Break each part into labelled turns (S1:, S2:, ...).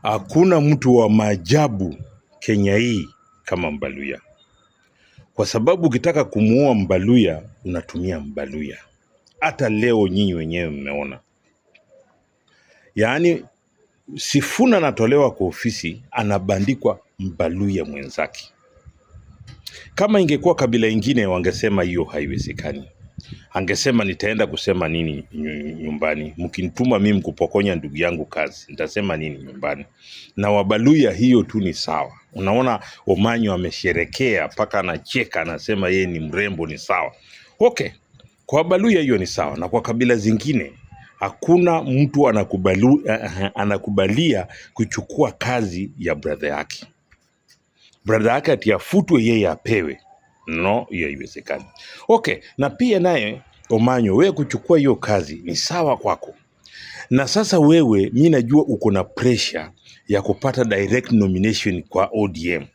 S1: Hakuna mtu wa maajabu Kenya hii kama Mbaluya. Kwa sababu ukitaka kumuua Mbaluya, unatumia Mbaluya. Hata leo nyinyi wenyewe mmeona. Yaani Sifuna anatolewa kwa ofisi, anabandikwa Mbaluya mwenzake. Kama ingekuwa kabila ingine wangesema hiyo haiwezekani. Angesema nitaenda kusema nini nyumbani? Mkinituma mimi kupokonya ndugu yangu kazi, nitasema nini nyumbani? Na Wabaluya hiyo tu ni sawa. Unaona Omanyo amesherekea mpaka anacheka, anasema yeye ni mrembo, ni sawa. Okay. Kwa Wabaluya hiyo ni sawa, na kwa kabila zingine hakuna mtu anakubalia kuchukua kazi ya brother yake. Brother yake ati afutwe yeye apewe. No, hiyo haiwezekani. Okay, na pia naye Omanyo, wewe kuchukua hiyo kazi ni sawa kwako. Na sasa wewe, mimi najua uko na pressure ya kupata direct nomination kwa ODM.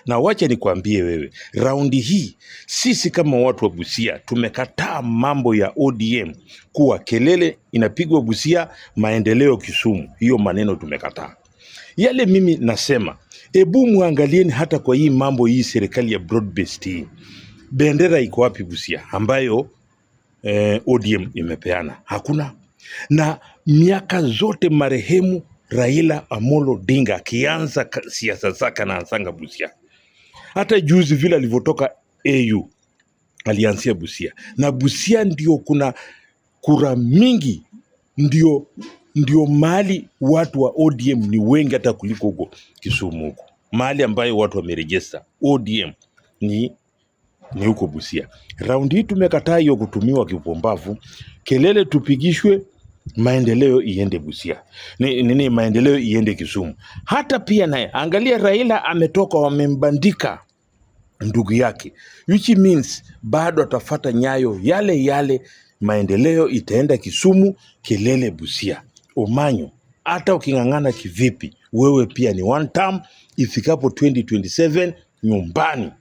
S1: Na wacha nikwambie wewe, raundi hii sisi kama watu wa Busia tumekataa mambo ya ODM kuwa kelele inapigwa Busia, maendeleo Kisumu. Hiyo maneno tumekataa. Yale mimi nasema, ebu muangalieni hata kwa hii mambo hii serikali ya broad based hii. Bendera iko wapi Busia ambayo ODM imepeana? Hakuna. Na miaka zote marehemu Raila Amolo Odinga akianza siasa zake na ansanga Busia. Hata juzi vile alivyotoka AU alianzia Busia. Na Busia ndio kuna kura mingi, ndio mahali watu wa ODM ni wengi hata kuliko huko Kisumu huko. Mahali ambayo watu wamerejesta ODM ni huko Busia. Raundi hii tumekataa hiyo kutumiwa kipumbavu. Kelele tupigishwe, maendeleo iende Busia. Maendeleo iende Kisumu. Hata pia naye angalia Raila ametoka, wamembandika ndugu yake, which means bado atafata nyayo yale. Maendeleo itaenda Kisumu, kelele Busia. Omanyo, hata ukingangana kivipi, wewe pia ni one term. Ifikapo 2027 nyumbani.